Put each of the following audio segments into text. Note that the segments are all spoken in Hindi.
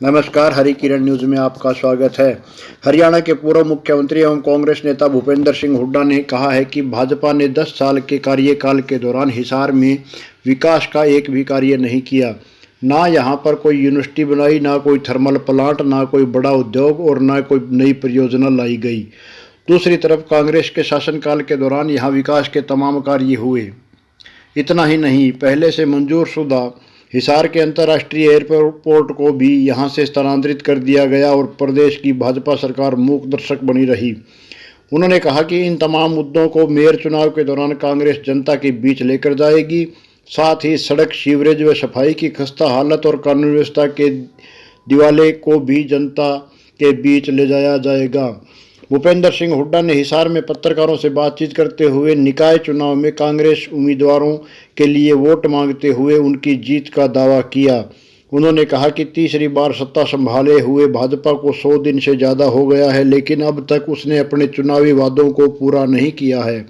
नमस्कार, हरी किरण न्यूज में आपका स्वागत है। हरियाणा के पूर्व मुख्यमंत्री एवं कांग्रेस नेता भूपेंद्र सिंह हुड्डा ने कहा है कि भाजपा ने 10 साल के कार्यकाल के दौरान हिसार में विकास का एक भी कार्य नहीं किया। ना यहाँ पर कोई यूनिवर्सिटी बनाई, ना कोई थर्मल प्लांट, ना कोई बड़ा उद्योग और ना कोई नई परियोजना लाई गई। दूसरी तरफ कांग्रेस के शासनकाल के दौरान यहाँ विकास के तमाम कार्य हुए। इतना ही नहीं, पहले से मंजूर शुदा हिसार के अंतर्राष्ट्रीय एयरपोर्ट को भी यहां से स्थानांतरित कर दिया गया और प्रदेश की भाजपा सरकार मूक दर्शक बनी रही। उन्होंने कहा कि इन तमाम मुद्दों को मेयर चुनाव के दौरान कांग्रेस जनता के बीच लेकर जाएगी। साथ ही सड़क, सीवरेज व सफाई की खस्ता हालत और कानून व्यवस्था के दिवाले को भी जनता के बीच ले जाया जाएगा। भूपेंद्र सिंह हुड्डा ने हिसार में पत्रकारों से बातचीत करते हुए निकाय चुनाव में कांग्रेस उम्मीदवारों के लिए वोट मांगते हुए उनकी जीत का दावा किया। उन्होंने कहा कि तीसरी बार सत्ता संभाले हुए भाजपा को 100 दिन से ज़्यादा हो गया है, लेकिन अब तक उसने अपने चुनावी वादों को पूरा नहीं किया है।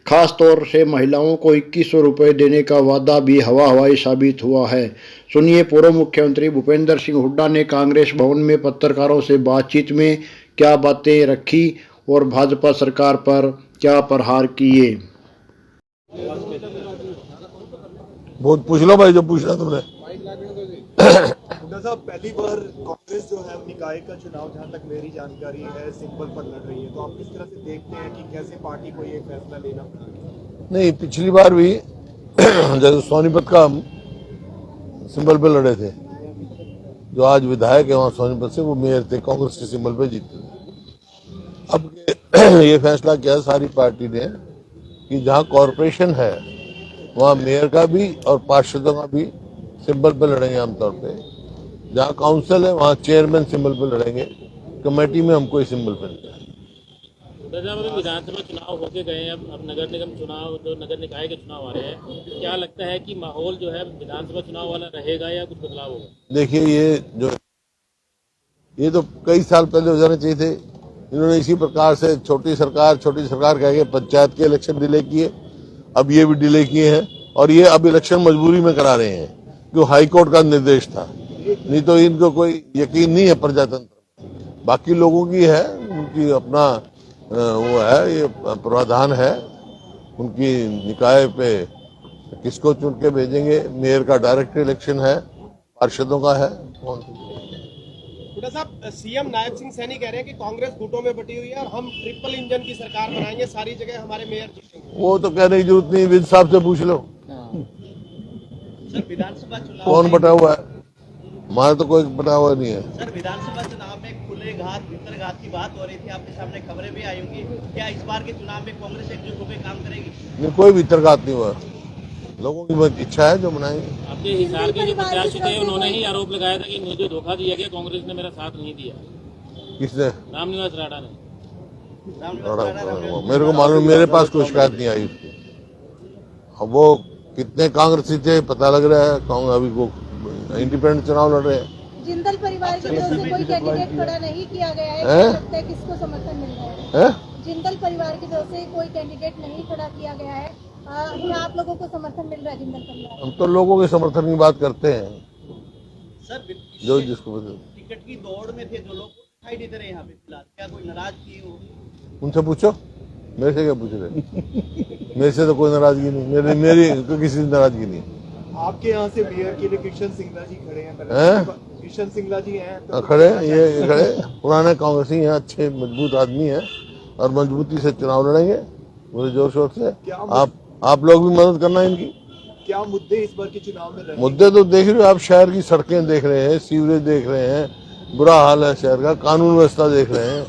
खास तौर से महिलाओं को 2100 रुपये देने का वादा भी हवाई साबित हुआ है। सुनिए पूर्व मुख्यमंत्री भूपेंद्र सिंह हुड्डा ने कांग्रेस भवन में पत्रकारों से बातचीत में क्या बातें रखी और भाजपा सरकार पर क्या प्रहार किए। बहुत पूछ लो भाई, जो पूछना तुमने। हुड्डा साहब, पहली बार कांग्रेस जो है निकाय का चुनाव, जहां तक मेरी जानकारी है, सिंबल पर लड़ रही है, तो आप किस तरह से देखते हैं कि कैसे पार्टी को ये फैसला लेना पड़ा? नहीं, पिछली बार भी जैसे सोनीपत का सिंबल पे लड़े थे, जो आज विधायक है वहां सोनीपत से, वो मेयर थे, कांग्रेस के सिंबल पे जीते थे। अब ये फैसला किया सारी पार्टी ने कि जहां कॉरपोरेशन है वहां मेयर का भी और पार्षदों का भी सिंबल पे लड़ेंगे आमतौर पे। जहां काउंसिल है वहां चेयरमैन सिंबल पे लड़ेंगे, कमेटी में हम कोई सिंबल पे नहीं। अभी विधानसभा चुनाव होके गए हैं, अब नगर निगम चुनाव, जो नगर निकाय के चुनाव आ रहे हैं, क्या लगता है कि माहौल जो है विधानसभा चुनाव वाला रहेगा या कुछ बदलाव होगा? देखिए, ये तो कई साल पहले हो जाने चाहिए थे। इन्होंने इसी प्रकार से छोटी सरकार कह के पंचायत के इलेक्शन डिले किए, अब ये भी डिले किए हैं, और ये अब इलेक्शन मजबूरी में करा रहे हैं, जो हाईकोर्ट का निर्देश था। नहीं तो इनको कोई यकीन नहीं है प्रजातंत्र में। बाकी लोगों की है, उनकी अपना वो है, ये प्रावधान है उनकी निकाय पे किसको चुन के भेजेंगे। मेयर का डायरेक्ट इलेक्शन है, पार्षदों का है। हुड्डा साहब, सीएम नायब सिंह सैनी कह रहे हैं कि कांग्रेस गुटों में बटी हुई है और हम ट्रिपल इंजन की सरकार बनाएंगे, सारी जगह हमारे मेयर जीतेंगे। वो तो कहने की जरूरत नहीं, विद साहब से पूछ लो। सर, विधानसभा चुनाव कौन बटा हुआ है? हमारा तो कोई बटा हुआ नहीं है। सर, विधानसभा चुनाव में खुले घात भीतर घात की बात हो रही थी, आपके सामने खबरें भी आई होंगी। क्या इस बार के चुनाव में कांग्रेस एकजुट होकर काम करेगी? नहीं, कोई भीतरघात नहीं हुआ। लोगों की बस इच्छा है जो बनाएंगे। आपके हिसार के जो प्रत्याशी थे उन्होंने ही आरोप लगाया था कि मुझे धोखा दिया गया, कांग्रेस ने मेरा साथ नहीं दिया। किसने? रामनिवास राणा ने। मेरे को मालूम, मेरे पास कोई शिकायत नहीं आई उसकी। अब वो कितने कांग्रेसी थे पता लग रहा है, अभी वो इंडिपेंडेंट चुनाव लड़ रहे हैं। जिंदल परिवार की तरफ से कोई कैंडिडेट खड़ा नहीं किया गया है, क्या लगता है किसको समर्थन मिल रहा है? जिंदल परिवार की तरफ से कोई कैंडिडेट नहीं खड़ा किया गया है, क्या आप लोगों को समर्थन मिल रहा है जिंदल परिवार? हम तो लोगों के समर्थन की बात करते हैं। सर, जो जिसको टिकट की दौड़ में थे जो लोग, दिखाई देते रहे यहाँ पे फिलहाल, क्या कोई नाराजगी हो? उनसे पूछो, मेरे से क्या पूछ रहे? मेरे से तो कोई नाराजगी नहीं, मेरी तो किसी से नाराजगी नहीं। आपके यहाँ से मेयर के लिए कृष्ण सिंगला जी खड़े हैं। कृष्ण सिंगला जी हैं तो खड़े, ये खड़े पुराने कांग्रेसी हैं, अच्छे मजबूत आदमी हैं और मजबूती से चुनाव लड़ेंगे पूरे जोर शोर से। आप लोग भी मदद करना इनकी। क्या मुद्दे इस बार के चुनाव में रहे? मुद्दे तो देख रहे हो आप, शहर की सड़कें देख रहे हैं, सीवरेज देख रहे हैं, बुरा हाल है शहर का, कानून व्यवस्था देख रहे हैं।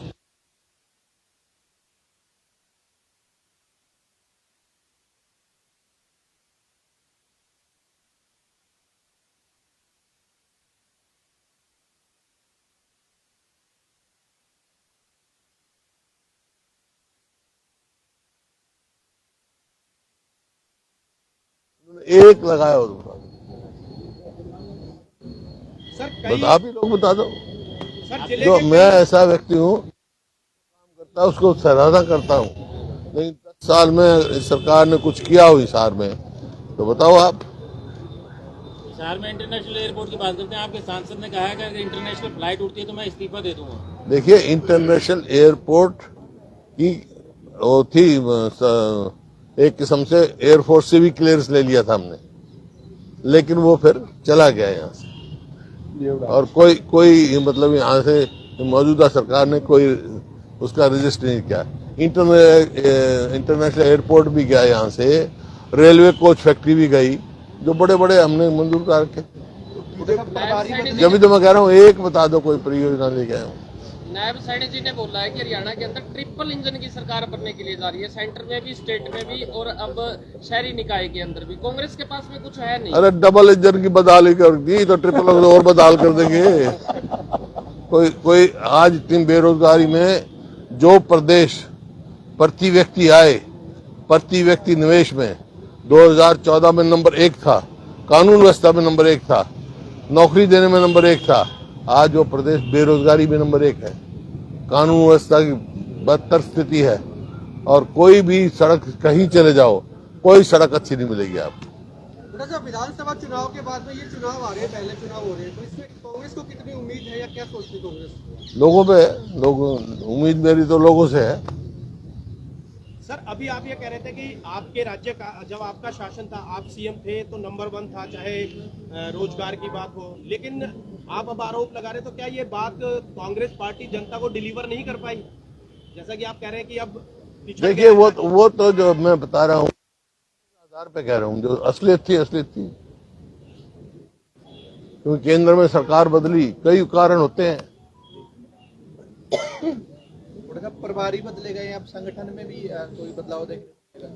एक लगाया हो तो बता भी लोग, बता दो। जो मैं ऐसा व्यक्ति हूँ काम करता है उसको सराहना करता हूँ, लेकिन 10 साल में सरकार ने कुछ किया हो हिसार में तो बताओ आप। हिसार में इंटरनेशनल एयरपोर्ट की बात करते हैं, आपके सांसद ने कहा है कि अगर इंटरनेशनल फ्लाइट उठती है तो मैं इस्तीफा दे दूंगा। देखिए, इंटरनेशनल एयरपोर्ट की वो थी, एक किस्म से एयरफोर्स से भी क्लियरेंस ले लिया था हमने, लेकिन वो फिर चला गया यहाँ से, और कोई मतलब यहाँ से मौजूदा सरकार ने कोई उसका रजिस्टर नहीं किया। इंटरनेशनल एयरपोर्ट भी गया यहाँ से, रेलवे कोच फैक्ट्री भी गई, जो बड़े बड़े हमने मंजूर कर के। जब तो मैं कह रहा हूँ, एक बता दो कोई परियोजना लेके आया हूँ। नायब सैनी जी ने बोला है कि हरियाणा के अंदर ट्रिपल इंजन की सरकार बनने के लिए जा रही है, सेंटर में भी, स्टेट में भी, और अब शहरी निकाय के अंदर भी। कांग्रेस के पास में कुछ है नहीं। अरे डबल इंजन की बदहाली कर दी तो ट्रिपल और बदहाल कर देंगे। कोई आज इतनी बेरोजगारी में जो प्रदेश प्रति व्यक्ति आय, प्रति व्यक्ति निवेश में 2014 में नंबर 1 था, कानून व्यवस्था में नंबर 1 था, नौकरी देने में नंबर 1 था, आज वो प्रदेश बेरोजगारी में नंबर 1 है। कानून व्यवस्था की बदतर स्थिति है, और कोई भी सड़क कहीं चले जाओ, कोई सड़क अच्छी नहीं मिलेगी आपको। विधानसभा चुनाव के बाद में ये चुनाव आ रहे हैं, पहले चुनाव हो रहे हैं, तो इसमें कांग्रेस को कितनी उम्मीद है या क्या सोचती है कांग्रेस? लोगों पे उम्मीद मेरी तो लोगों से है। सर, अभी आप ये कह रहे थे कि आपके राज्य का जब आपका शासन था, आप सीएम थे तो नंबर 1 था, चाहे रोजगार की बात हो, लेकिन आप अब आरोप लगा रहे, तो क्या ये बात कांग्रेस पार्टी जनता को डिलीवर नहीं कर पाई, जैसा कि आप कह रहे हैं कि अब देखिए, वो तो जो मैं बता रहा हूँ आधार पे कह रहा हूँ, जो असलियत थी। क्योंकि केंद्र में सरकार बदली, कई कारण होते हैं। प्रभारी बदले गए, अब संगठन में भी कोई बदलाव देखें?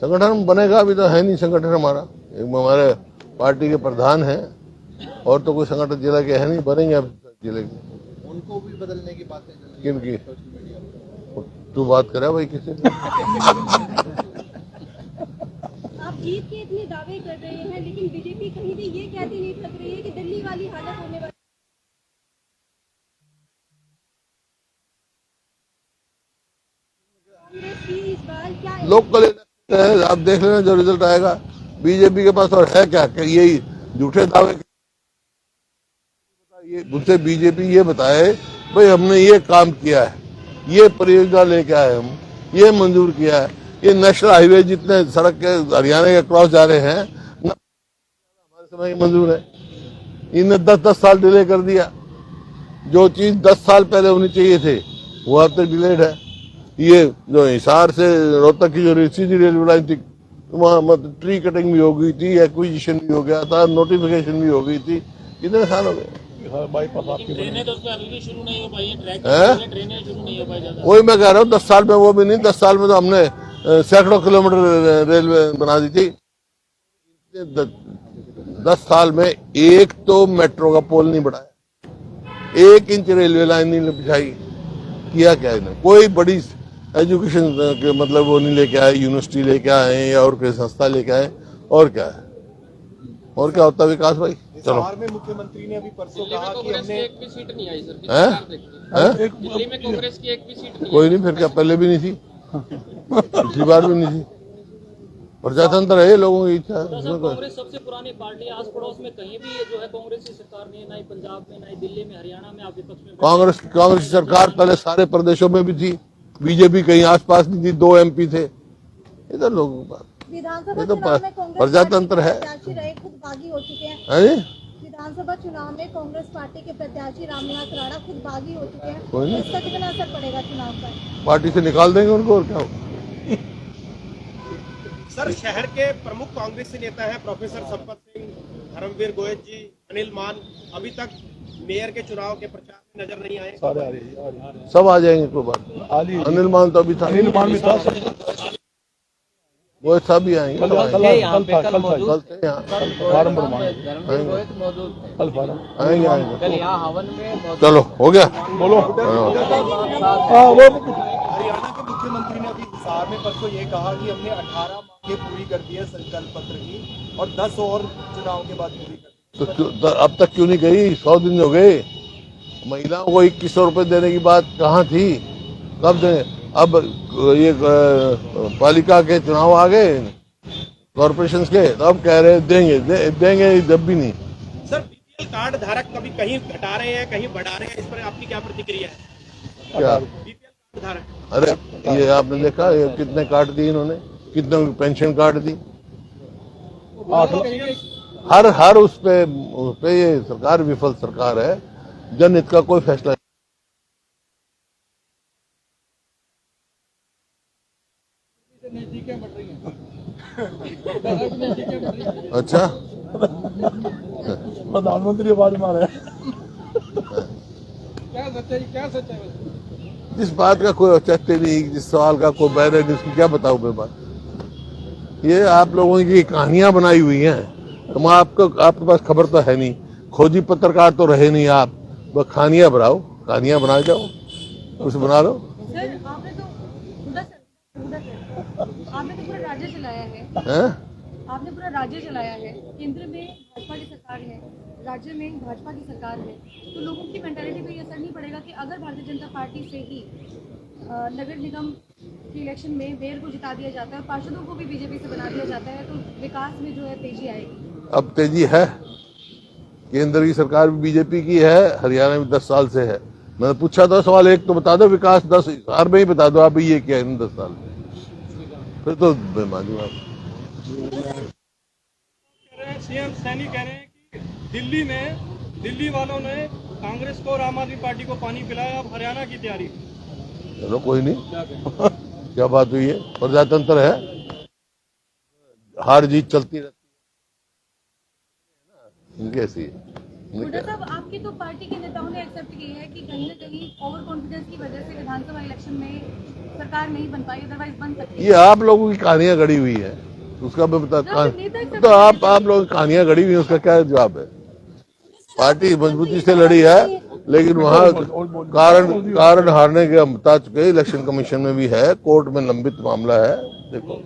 संगठन बनेगा, अभी तो है नहीं संगठन हमारा। हमारे पार्टी के प्रधान हैं, और तो कोई संगठन जिला के है नहीं, बनेंगे अब जिले के। उनको भी बदलने की बातें किन की? तू बात करे भाई किसी से। आप जीत के इतने दावे कर रहे हैं, लेकिन बीजेपी कहीं भी ये कहती नहीं लग रही है कि दिल्ली वाली हालत होने वाली। कांग्रेस की इस बार क्या लोकल इलेक्शन है, आप देख लेना जो रिजल्ट आएगा। बीजेपी के पास और है क्या? यही झूठे दावे। ये मुझसे बीजेपी ये बताए भाई हमने ये काम किया है, ये परियोजना लेके आए, हम ये मंजूर किया है, ये नेशनल हाईवे जितने सड़क के हरियाणा के क्रॉस जा रहे हैं हमारे समय मंजूर है। इन्हें 10-10 साल डिले कर दिया। जो चीज 10 साल पहले होनी चाहिए थे वो अब तक डिलेड है। ये जो हिसार से रोहतक की जो सीधी रेलवे लाइन थी, वहाँ मतलब ट्री कटिंग भी हो गई थी, एक्विजिशन भी हो गया था, नोटिफिकेशन भी हो गई थी। कितने साल हो गए? ट्रेनें तो उसमें अभी भी शुरू नहीं हो पाई है, ट्रेनें शुरू नहीं हो पाई ज्यादा। वही मैं कह रहा हूँ, 10 साल में वो भी नहीं। 10 साल में तो हमने सैकड़ों किलोमीटर रेलवे बना दी थी। 10 साल में एक तो मेट्रो का पोल नहीं बढ़ाया, 1 इंच रेलवे लाइन नहीं बिछाई। किया क्या इन्हें? कोई बड़ी एजुकेशन मतलब वो नहीं लेके आए, यूनिवर्सिटी लेके आए या और कोई संस्था लेके आए। और क्या है, और क्या होता विकास भाई? चलो, में मुख्यमंत्री ने अभी परसों दिल्ली में कहा कि कांग्रेस की हमने एक भी सीट नहीं आई सर। हैं? दिल्ली में कांग्रेस की एक भी सीट नहीं कोई नहीं, फिर क्या पहले भी नहीं थी, पिछली बार भी नहीं थी। प्रजातंत्र है, लोगों की इच्छा है। कांग्रेस सबसे पुरानी पार्टी है, आस पड़ोस में कहीं भी जो है कांग्रेस की सरकार नहीं है, ना ही पंजाब में, ना ही दिल्ली में, हरियाणा में आप विपक्ष में। कांग्रेस की सरकार पहले सारे प्रदेशों में भी थी, बीजेपी कहीं आसपास नहीं थी, 2 MP थे। इधर लोगों की बात, विधानसभा ये तो चुनाव में कांग्रेस प्रजातंत्र है। प्रत्याशी रहे खुद बागी हो चुके हैं। है विधानसभा चुनाव में कांग्रेस पार्टी के प्रत्याशी रामनिवास राणा खुद बागी हो चुके हैं, कोई नहीं। इसका कितना असर पड़ेगा चुनाव पर? पार्टी से निकाल देंगे उनको, और क्या होगा? सर, शहर के प्रमुख कांग्रेसी नेता हैं प्रोफेसर संपत सिंह, धर्मवीर गोयल जी, अनिल मान, अभी तक मेयर के चुनाव के प्रचार में नजर नहीं आए। सब आ जाएंगे, कोई बात नहीं। अनिल मान तो अभी था, अनिल मान भी था, वो सब भी आएंगे। कल थे यहाँ, आएंगे। चलो, हो गया, बोलो। हरियाणा के मुख्यमंत्री ने अभी हिसार में परसों ये कहा कि हमने 18 मांगे पूरी कर दी है संकल्प पत्र की, और 10 और चुनाव के बाद पूरी कर दी। तो अब तक क्यों नहीं गई? 100 दिन हो गए। महिलाओं को 2100 रुपए देने की बात कहाँ थी? कब दें? अब ये पालिका के चुनाव आ गए कॉर्पोरेशन के, तो अब कह रहे देंगे, देंगे जब भी नहीं। कार्ड धारक कभी कहीं घटा रहे हैं, कहीं बढ़ा रहे हैं, इस पर आपकी क्या प्रतिक्रिया है? क्या? बीपीएल कार्ड धारक अरे ये आपने देखा ये कितने कार्ड दिए इन्होंने, कितने पेंशन कार्ड दी, हर उस पे ये सरकार विफल सरकार है, जनहित का कोई फैसला। अच्छा, प्रधानमंत्री आवाज मारे क्या सच्चाई? जिस बात का कोई औचित्य नहीं, जिस सवाल का कोई बैर नहीं, उसकी क्या बताऊं मैं बात। ये आप लोगों की कहानियां बनाई हुई हैं, तुम आपके पास खबर तो है नहीं, खोजी पत्रकार तो रहे नहीं आप, बस कहानियां बनाओ, कहानियां बना जाओ, कुछ बना लो। सर आपने तो पूरा राज्य चलाया है, हैं? आपने पूरा राज्य चलाया है, केंद्र में भाजपा की सरकार है, राज्य में भाजपा की सरकार है, तो लोगों की मेंटालिटी पे ये असर नहीं पड़ेगा कि अगर भारतीय जनता पार्टी से ही नगर निगम के इलेक्शन में मेयर को जिता दिया जाता है, पार्षदों को भी बीजेपी से बना दिया जाता है, तो विकास में जो है तेजी आएगी? अब तेजी है, केंद्र की सरकार भी बीजेपी की है, हरियाणा में 10 साल से है। मैंने पूछा था सवाल, एक तो बता दो विकास 10 साल में ही बता दो आप, ये क्या है इन 10 साल में, फिर तो मैं मानूँ आप। सीएम सैनी कह रहे हैं कि दिल्ली वालों ने कांग्रेस को और आम आदमी पार्टी को पानी पिलाया, अब हरियाणा की तैयारी। चलो कोई नहीं क्या बात हुई है, प्रजातंत्र है, हार जीत चलती रहती है, इनकी ऐसी है। हुड्डा साहब, आपकी तो पार्टी के नेताओं ने एक्सेप्ट की है कि कहीं न कहीं ओवर कॉन्फिडेंस की वजह से विधानसभा इलेक्शन में सरकार नहीं बन पाई, अदरवाइज बन सकती है। ये आप लोगों की कहानियां गढ़ी हुई है, उसका मैं बता, तो आप लोग कहानियां गढ़ी हुई है, उसका क्या जवाब है। पार्टी मजबूती से लड़ी है, लेकिन वहाँ कारण हारने के बता चुके, इलेक्शन कमीशन में भी है, कोर्ट में लंबित मामला है, देखो।